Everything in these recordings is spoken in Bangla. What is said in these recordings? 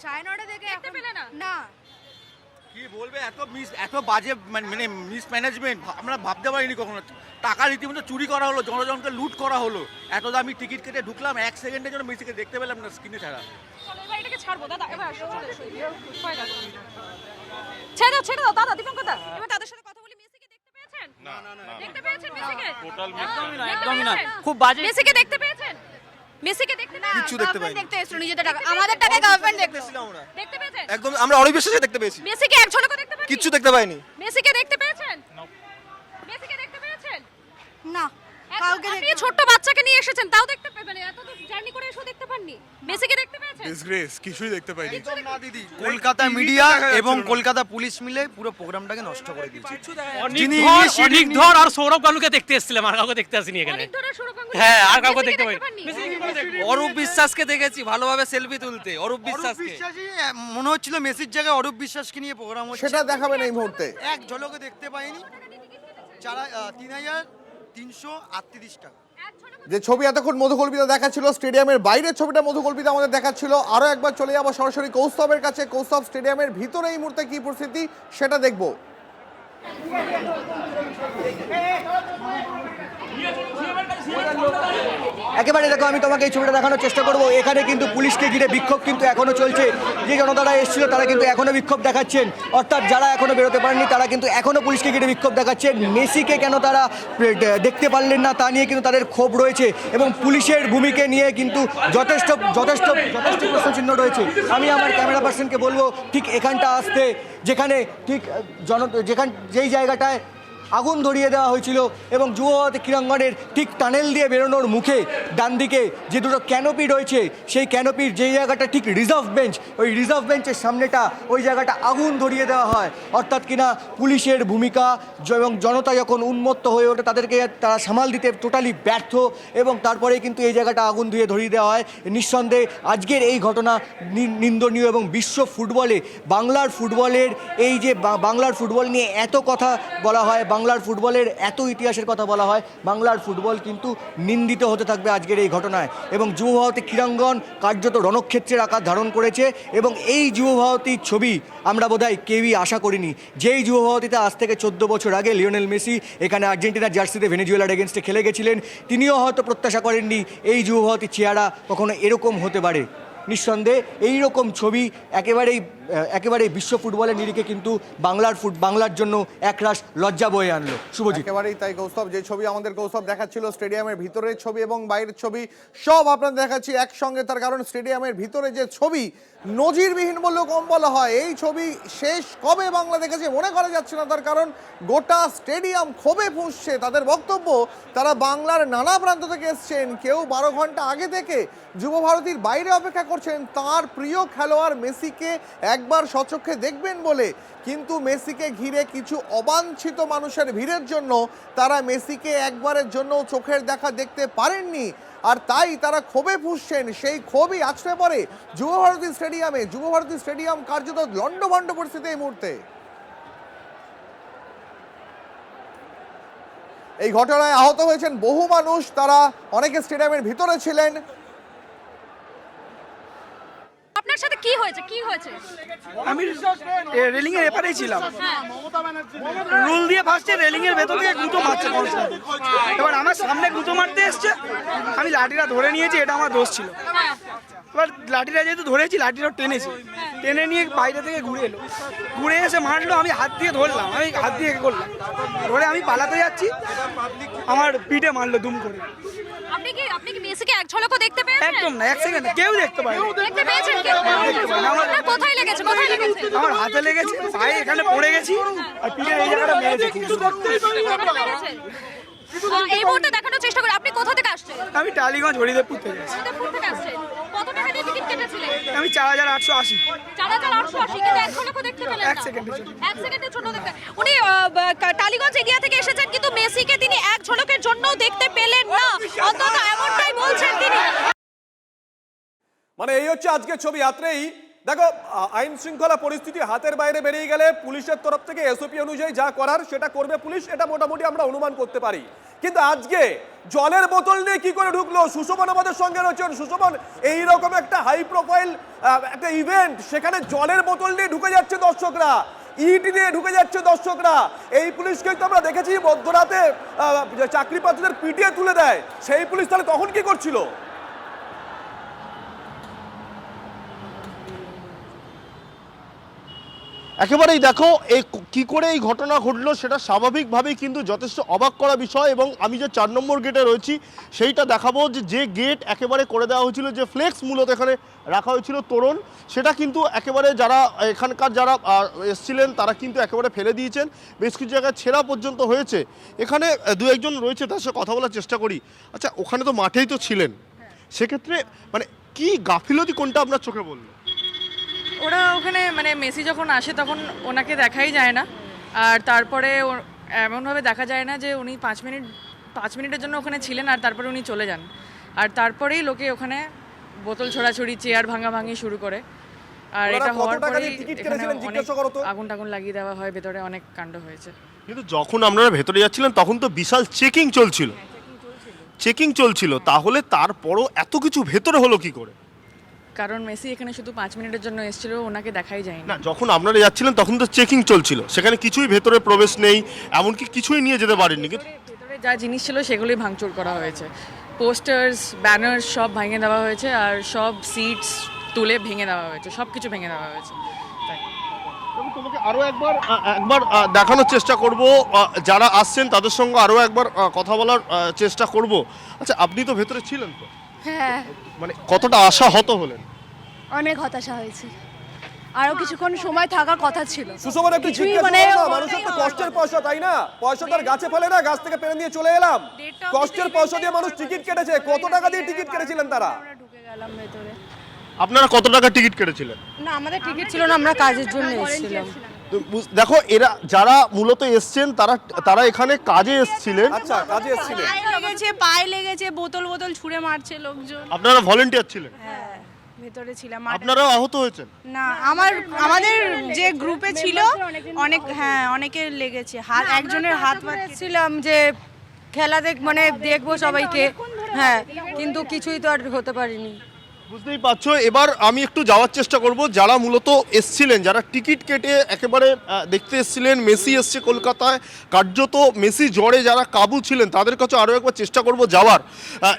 9:30 থেকে দেখতে পেলে না? না কি বলবে, এত বাজে মানে মিসম্যানেজমেন্ট আমরা ভাবতে পারিনি কখনো। টাকা রীতিমতো চুরি করা হলো, জনজনকে লুট করা হলো। এত দামি টিকিট কেটে ঢুকলাম, 1 সেকেন্ডের জন্য মেসিকে দেখতে পেলাম না স্ক্রিনে ছাড়া। চলো এবার এটাকে ছাড়বো দাদা, এবার আসো, চলে এসো। হয়ে গেল। ছেড়ে দাও দাদা, দীপঙ্কর দা। এবার তাদের সাথে কথা বলি। মেসিকে দেখতে পেয়েছেন? না দেখতে পেয়েছেন মেসিকে? টোটাল একদমই না। খুব বাজে। মেসিকে দেখতে পেয়েছেন? মেসিকে দেখতে না কিচ্ছু দেখতে পাইনি। দেখতে এসেছিল নিজেদের টাকা, আমাদের টাকায় গার্লফ্রেন্ড দেখতেছিল আমরা। দেখতে পেয়েছেন? একদম আমরা অনেক বিশ্বাসে দেখতে পেয়েছি, মেসিকে এক ঝলকও দেখতে পাননি? কিচ্ছু দেখতে পাইনি। মেসিকে দেখতে পেয়েছেন? মেসিকে দেখতে পেয়েছেন? না কাউকে আপনি ছোট্ট বাচ্চাকে নিয়ে এসেছেন, তাও দেখতে পাবেন? এত দূর জার্নি করে এসেও দেখতে পাননি? মেসিকে দেখতে পেয়েছেন? ডিসগ্রেস, কিছুই দেখতে পাইনি। না দিদি, কলকাতা মিডিয়া এবং কলকাতা পুলিশ মিলে পুরো প্রোগ্রামটাকে নষ্ট করে দিয়েছে। অনিকধর আর সৌরভ গাঙ্গুকে দেখতে এসেছিলাম, আর কাউকে দেখতে আসিনি এখানে। অনেক ধরে সৌরভ গাঙ্গুলি। হ্যাঁ, আর কাউকে মেসিকে দেখতে পাইনি। অরূপ বিশ্বাসকে দেখেছি ভালোভাবে সেলফি তুলতে, অরূপ বিশ্বাসকে মনে হচ্ছিল মেসির জায়গায় অরূপ বিশ্বাসকে নিয়ে প্রোগ্রাম হচ্ছে। সেটা দেখাবেন এই মুহূর্তে। এক ঝলকে দেখতে পাইনি। 3,338 টাকা। যে ছবি এতক্ষণ মধুকল্পিতা দেখাচ্ছিল, স্টেডিয়ামের বাইরের ছবিটা মধুকল্পিতা আমাদের দেখাচ্ছিল। আরো একবার চলে যাবো সরাসরি কৌস্তবের কাছে। কৌস্তব, স্টেডিয়ামের ভিতরে এই মুহূর্তে কি পরিস্থিতি সেটা দেখবো। একেবারে দেখো, আমি তোমাকে এই ছবিটা দেখানোর চেষ্টা করব। এখানে কিন্তু পুলিশকে ঘিরে বিক্ষোভ কিন্তু এখনো চলছে। যে জনতারা এসেছিল তারা কিন্তু এখনো বিক্ষোভ দেখাচ্ছেন, অর্থাৎ যারা এখনো বেরোতে পারেননি তারা কিন্তু এখনো পুলিশকে ঘিরে বিক্ষোভ দেখাচ্ছেন। মেসিকে কেন তারা দেখতে পারলেন না তা নিয়ে কিন্তু তাদের ক্ষোভ রয়েছে, এবং পুলিশের ভূমিকা নিয়ে কিন্তু যথেষ্ট যথেষ্ট যথেষ্ট প্রশ্নচিহ্ন রয়েছে। আমি আমার ক্যামেরা পার্সনকে বলবো ঠিক এখানটা আসতে, যেখানে ঠিক যেই জায়গাটায় আগুন ধরিয়ে দেওয়া হয়েছিল এবং যুবভারতী ক্রীড়াঙ্গনের ঠিক টানেল দিয়ে বেরোনোর মুখে ডান দিকে যে দুটো ক্যানোপি রয়েছে, সেই ক্যানোপির যেই জায়গাটা ঠিক রিজার্ভ বেঞ্চ, ওই রিজার্ভ বেঞ্চের সামনেটা, ওই জায়গাটা আগুন ধরিয়ে দেওয়া হয়। অর্থাৎ কিনা পুলিশের ভূমিকা এবং জনতা যখন উন্মত্ত হয়ে ওঠে তাদেরকে তারা সামাল দিতে টোটালি ব্যর্থ, এবং তারপরে কিন্তু এই জায়গাটা আগুন ধরিয়ে দেওয়া হয়। নিঃসন্দেহে আজকের এই ঘটনা নিন্দনীয়, এবং বিশ্ব ফুটবলে বাংলার ফুটবলের এই যে বাংলার ফুটবল নিয়ে এত কথা বলা হয়, বাংলার ফুটবলের এত ইতিহাসের কথা বলা হয়, বাংলার ফুটবল কিন্তু নিন্দিত হতে থাকবে আজকের এই ঘটনায়। এবং যুবভারতী ক্রীড়াঙ্গন কার্যত রণক্ষেত্রের আকার ধারণ করেছে, এবং এই যুবভারতীর ছবি আমরা বোধহয় কেউই আশা করিনি। যেই যুবভারতীতে আজ থেকে 14 বছর আগে লিওনেল মেসি এখানে আর্জেন্টিনার জার্সিতে ভেনেজুয়েলার এগেনস্টে খেলে গেছিলেন, তিনিও হয়তো প্রত্যাশা করেননি এই যুবভারতীর চেহারা কখনো এরকম হতে পারে। নিঃসন্দেহে এইরকম ছবি একেবারেই বিশ্ব ফুটবলের নিরিখে কিন্তু বাংলার জন্য একরাশ লজ্জা বয়ে আনলো। শুভজিৎ, একেবারেই তাই কৌস্তব। যে ছবি আমাদের কৌস্তব দেখাচ্ছিল স্টেডিয়ামের ভিতরের ছবি এবং বাইরের ছবি সব আপনাদের দেখাচ্ছি একসঙ্গে, তার কারণ স্টেডিয়ামের ভিতরে যে ছবি নজিরবিহীন বললেও কম বলা হয়। এই ছবি শেষ কবে বাংলা দেখেছে মনে করা যাচ্ছে না, তার কারণ গোটা স্টেডিয়াম ক্ষোভে ফুঁসছে। তাদের বক্তব্য, তারা বাংলার নানা প্রান্ত থেকে এসছেন, কেউ 12 ঘন্টা আগে থেকে যুবভারতীর বাইরে অপেক্ষা করছেন তার প্রিয় খেলোয়াড় মেসিকে একবার স্বচক্ষে দেখবেন বলে। কিন্তু মেসিকে ঘিরে কিছু অবাঞ্ছিত মানুষের ভিড়ের জন্য তারা মেসিকে একবারের জন্য চোখের দেখা দেখতে পারেননি, আর তাই তারা ক্ষোভে ফুঁসছেন। সেই ক্ষোভই আছড়ে পড়ে যুবভারতী স্টেডিয়ামে। যুবভারতী স্টেডিয়াম কার্যত লণ্ডভণ্ড পরিস্থিতি এই মুহূর্তে। এই ঘটনায় আহত হয়েছেন বহু মানুষ, তারা অনেকে স্টেডিয়ামের ভিতরে ছিলেন। আপনার সাথে কি হয়েছে? আমি রেলিং এর এপারেই ছিলাম। রুল দিয়ে ফার্স্টে রেলিং এর ভেতর থেকে গুঁতো মারছে, এবার আমার সামনে গুঁতো মারতে এসছে, আমি লাঠিটা ধরে নিয়েছি, এটা আমার দোষ ছিল। এবার লাঠিটা যেহেতু ধরেছি, লাঠিটা টেনে নিয়ে বাইরে থেকে ঘুরে এসে মারলো। আমি হাত দিয়ে ধরলাম, আমি হাত দিয়ে করলাম, ধরে আমি পালাতে যাচ্ছি, আমার পিঠে মারলো দুম করে। আপনি কি মেসিকে এক ঝলকও দেখতে পেয়েছেন? একদম না, এক সেকেন্ড কেউ দেখতে পায়। দেখতে পেয়েছেন কেউ? আপনার কোথায় লেগেছে? আমার হাতে লেগেছে, পায়ে এখানে পড়ে গেছি, আর পিঠে এই জায়গাটা মেরেছে। এই মুহূর্তে দেখানোর চেষ্টা করি, আপনি কোথা থেকে আসছেন? আমি টালিগঞ্জ হরিদেবপুর থেকে আসছি। কত টাকা দিয়ে টিকিট কেটেছিলেন? আমি 4,880। 4,880, কিন্তু এক ঝলকও দেখতে পেলেন না? এক সেকেন্ডের জন্য দেখতে। উনি টালিগঞ্জ এরিয়া থেকে এসেছেন, কিন্তু মেসিকে তিনি এক ঝলকের জন্যও দেখতে পেলেন না, অন্তত এমনটাই বলছেন তিনি। মানে এই হচ্ছে আজকের ছবি। রাত্রেই দেখো আইন শৃঙ্খলা পরিস্থিতি হাতের বাইরে বেরিয়ে গেলে পুলিশের তরফ থেকে এসওপি অনুযায়ী যা করার সেটা করবে পুলিশ, এটা মোটামুটি আমরা অনুমান করতে পারি। কিন্তু আজকে জলের বোতল নিয়ে কি করে ঢুকলো? সুশোভন আমাদের সঙ্গে রয়েছেন। সুশোভন, এইরকম একটা হাই প্রোফাইল একটা ইভেন্ট, সেখানে জলের বোতল নিয়ে ঢুকে যাচ্ছে দর্শকরা, ইট নিয়ে ঢুকে যাচ্ছে দর্শকরা। এই পুলিশকে তো আমরা দেখেছি মধ্যরাতে চাকরি প্রার্থীদের পিটিয়ে তুলে দেয়, সেই পুলিশ তাহলে তখন কি করছিল? একেবারেই দেখো এই কি করে এই ঘটনা ঘটলো সেটা স্বাভাবিকভাবেই কিন্তু যথেষ্ট অবাক করা বিষয়। এবং আমি যে 4 নম্বর গেটে রয়েছি সেইটা দেখাবো, যে গেট একেবারে করে দেওয়া হয়েছিল, যে ফ্লেক্স মূলত এখানে রাখা হয়েছিল তোরণ, সেটা কিন্তু একেবারে যারা এখানকার যারা এসছিলেন তারা কিন্তু একেবারে ফেলে দিয়েছেন, বেশ কিছু জায়গায় ছেঁড়া পর্যন্ত হয়েছে। এখানে দু একজন রয়েছে, তার সাথে কথা বলার চেষ্টা করি। আচ্ছা, ওখানে তো মাঠেই তো ছিলেন, সেক্ষেত্রে মানে কি গাফিলতি কোনটা আপনার চোখে বললো? ওরা ওখানে মানে মেসি যখন আসে তখন ওনাকে দেখাই যায় না, আর তারপরে এমনভাবে দেখা যায় না যে উনি 5 মিনিটের জন্য ওখানে ছিলেন আর তারপরে উনি চলে যান, আর তারপরেই লোকে ওখানে বোতল ছোড়াছুড়ি, চেয়ার ভাঙাভাঙি শুরু করে। আর এটা হওয়ার পরেই আগুন টাগুন লাগিয়ে দেওয়া হয়, ভেতরে অনেক কাণ্ড হয়েছে। কিন্তু যখন আপনারা ভেতরে যাচ্ছিলেন তখন তো বিশাল চেকিং চলছিল, তাহলে তারপরও এত কিছু ভেতরে হলো কি করে? কারণ মেসি এখানে শুধু 5 মিনিটের জন্য এসেছিল, ওনাকে দেখাই যায়নি। না, যখন আপনারা যাচ্ছিলেন তখন তো চেকিং চলছিল, সেখানে কিছুই ভেতরে প্রবেশ নেই, এমনকি কিছুই নিয়ে যেতে পারেননি। ভেতরে যা জিনিস ছিল সেগুলোই ভাঙচুর করা হয়েছে, পোস্টার্স, ব্যানার সব ভেঙে দেওয়া হয়েছে, আর সব সিটস তুলে ভেঙে দেওয়া হয়েছে, সব কিছু ভেঙে দেওয়া হয়েছে। তোমাকে আরো একবার দেখানোর চেষ্টা করব, যারা আসছেন তাদের সঙ্গে আরো একবার কথা বলার চেষ্টা করব। আচ্ছা, আপনি তো ভেতরে ছিলেন তো? হ্যাঁ, মানে কতটা আশাহত হলেন? অনেক হতাশা হয়েছি, আরো কিছুক্ষণ সময় থাকার কথা ছিল। সুশোভন, একটু জিজ্ঞেস করো না, মানুষের তো কষ্টের পয়সা, তাই না? পয়সা তো আর গাছে ফেলে না, গাছ থেকে পেরে নিয়ে চলে এলাম। কষ্টের পয়সা দিয়ে মানুষ টিকিট কেটেছে। কত টাকা দিয়ে টিকিট কেটেছিলেন তারা? আমরা ঢুকে গেলাম ভেতরে। আপনারা কত টাকা টিকিট কেটেছিলেন? না, আমাদের টিকিট ছিল না, আমরা কাজের জন্য এসেছিলাম। দেখো, এরা যারা মূলত এসছেন তারা এখানে কাজে এসেছিলেন। আচ্ছা, কাজে এসেছিলেন। পায়ে লেগেছে, বোতল ছুঁড়ে মারছে লোকজন। আপনারা ভলেন্টিয়ার ছিলেন? হ্যাঁ, ভেতরে ছিলাম। আপনারাও আহত হয়েছেন? না, আমাদের যে গ্রুপে ছিল অনেকে লেগেছে, হাত একজনের হাত ছিলাম যে খেলা দেখবো সবাইকে, হ্যাঁ, কিন্তু কিছুই তো আর হতে পারিনি। বুঝতেই পারছো। এবার আমি একটু যাওয়ার চেষ্টা করব, যারা মূলত এসছিলেন, যারা টিকিট কেটে একেবারে দেখতে এসছিলেন। মেসি এসছে কলকাতায়, কার্যত মেসি জ্বরে যারা কাবু ছিলেন তাদের কাছে আরও একবার চেষ্টা করব যাওয়ার।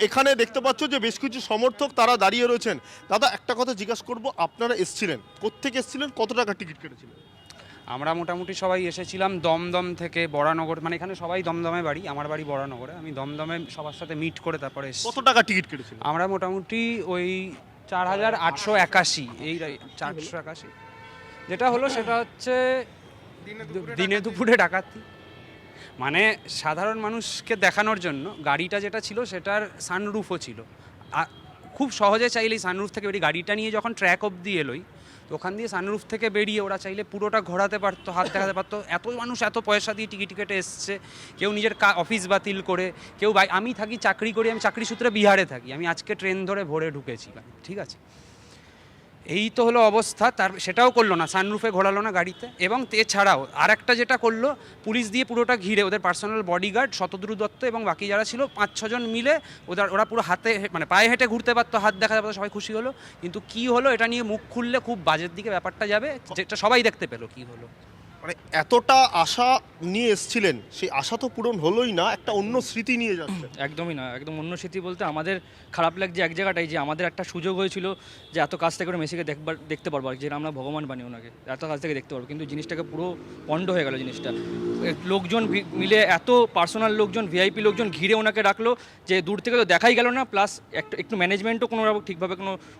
এখানে দেখতে পাচ্ছ যে বেশ কিছু সমর্থক তারা দাঁড়িয়ে রয়েছেন। দাদা, একটা কথা জিজ্ঞাসা করব, আপনারা এসছিলেন, কোত্থেকে এসছিলেন, কত টাকা টিকিট কেটেছিলেন? আমরা মোটামুটি সবাই এসেছিলাম দমদম থেকে, বরানগর, মানে এখানে সবাই দমদমে বাড়ি, আমার বাড়ি বরানগরে। আমি দমদমে সবার সাথে মিট করে তারপরে এসেছি। কত টাকা টিকিট কেটেছিলেন? আমরা মোটামুটি ওই 4881, এই 481। যেটা হলো সেটা হচ্ছে দিনে দুপুরে ডাকাতি, মানে সাধারণ মানুষকে দেখানোর জন্য। গাড়িটা যেটা ছিল সেটার সানরুফও ছিল, খুব সহজে চাইলেই সানরুফ থেকে বেরিয়ে গাড়িটা নিয়ে যখন ট্র্যাক অবধি এলোই, তো ওখান দিয়ে সানরুফ থেকে বেরিয়ে ওরা চাইলে পুরোটা ঘোরাতে পারতো, হাত দেখাতে পারতো। এত মানুষ এত পয়সা দিয়ে টিকিট কেটে এসছে, কেউ নিজের অফিস বাতিল করে, কেউ আমি থাকি চাকরি করি, আমি চাকরি সূত্রে বিহারে থাকি, আমি আজকে ট্রেন ধরে ভোরে ঢুকেছিলাম, ঠিক আছে। এই তো হলো অবস্থা। সেটাও করলো না, সানরুফে ঘোরালো না গাড়িতে। এবং এছাড়াও আর একটা যেটা করলো, পুলিশ দিয়ে পুরোটা ঘিরে, ওদের পার্সোনাল বডিগার্ড শতদ্রু দত্ত এবং বাকি যারা ছিল 5-6 জন মিলে ওরা পুরো হাতে মানে পায়ে হেঁটে ঘুরতে পারতো, হাত দেখাতে পারতো, সবাই খুশি হলো। কিন্তু কি হলো এটা নিয়ে মুখ খুললে খুব বাজের দিকে ব্যাপারটা যাবে, যেটা সবাই দেখতে পেলো কি হলো। মানে এতটা আশা নিয়ে এসেছিলেন, সেই আশা তো পূরণ হলোই না, একটা অন্য স্মৃতি নিয়ে যাচ্ছে। একদমই না, একদম অন্য স্মৃতি বলতে আমাদের খারাপ লাগছে এক জায়গাটাই, যে আমাদের একটা সুযোগ হয়েছিল যে এত কাছ থেকে মেসিকে দেখতে পারবো, যেটা আমরা ভগবান বানি ওনাকে, এত কাছ থেকে দেখতে পারবো। কিন্তু জিনিসটাকে পুরো পণ্ড হয়ে গেল জিনিসটা। লোকজন মিলে, এত পার্সোনাল লোকজন, ভিআইপি লোকজন ঘিরে ওনাকে রাখলো, যে দূর থেকে তো দেখাই গেল না, প্লাস একটু ম্যানেজমেন্টও কোনো ঠিকভাবে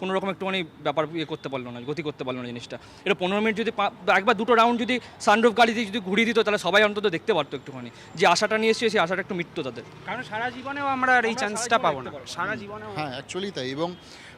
কোনো রকম একটুখানি ব্যাপার করতে পারলো না, গতি করতে পারলো না জিনিসটা। এটা 15 মিনিট যদি একবার দুটো রাউন্ড যদি সানরুফ গাড়ি দিয়ে যদি ঘুরিয়ে দিত, তাহলে সবাই অন্তত দেখতে পারতো একটুখানি, যে আশাটা নিয়ে এসছে সেই আশাটা একটু মিটতো তাদের। কারণ সারা জীবনেও আমরা এই চান্সটা পাবো না, সারা জীবনেও। হ্যাঁ, অ্যাকচুয়ালি তাই। এবং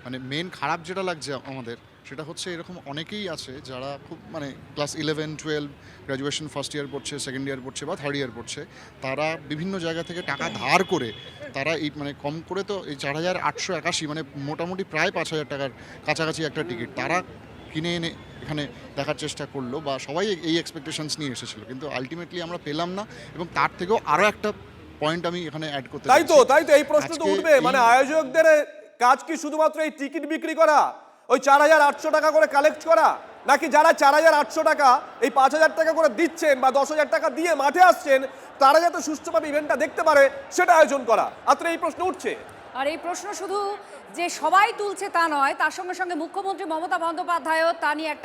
মানে মেন খারাপ যেটা লাগছে আমাদের, সেটা হচ্ছে এরকম অনেকেই আছে যারা খুব মানে ক্লাস 11, 12, গ্র্যাজুয়েশন ফার্স্ট ইয়ার পড়ছে, সেকেন্ড ইয়ার পড়ছে বা থার্ড ইয়ার পড়ছে, তারা বিভিন্ন জায়গা থেকে টাকা ধার করে তারা এই মানে কম করে তো এই 4881 মানে মোটামুটি প্রায় 5000 টাকার কাছাকাছি একটা টিকিট, তারা কিনে এনে এখানে দেখার চেষ্টা করলো বা সবাই এই এক্সপেকটেশনস নিয়ে এসেছিল, কিন্তু আলটিমেটলি আমরা পেলাম না। এবং তার থেকেও আরও একটা পয়েন্ট আমি এখানে অ্যাড করতে তাই তো চাইছি। এই প্রশ্ন তো আজকে উঠবে, মানে এই- আয়োজকদের কাজ কি শুধুমাত্র এই টিকিট বিক্রি করা, ওই 4,800 টাকা করে কালেক্ট করা, নাকি যারা 4,800 টাকা এই 5,000 টাকা করে দিচ্ছেন বা 10,000 টাকা দিয়ে মাঠে আসছেন তারা যাতে সুষ্ঠুভাবে ইভেন্টটা দেখতে পারে সেটা আয়োজন করা? আপনার এই প্রশ্ন উঠছে। আর এই প্রশ্ন শুধু যে সবাই তুলছে তা নয়, তার সঙ্গে সঙ্গে মুখ্যমন্ত্রী মমতা বন্দ্যোপাধ্যায়ও তা নিয়ে একটা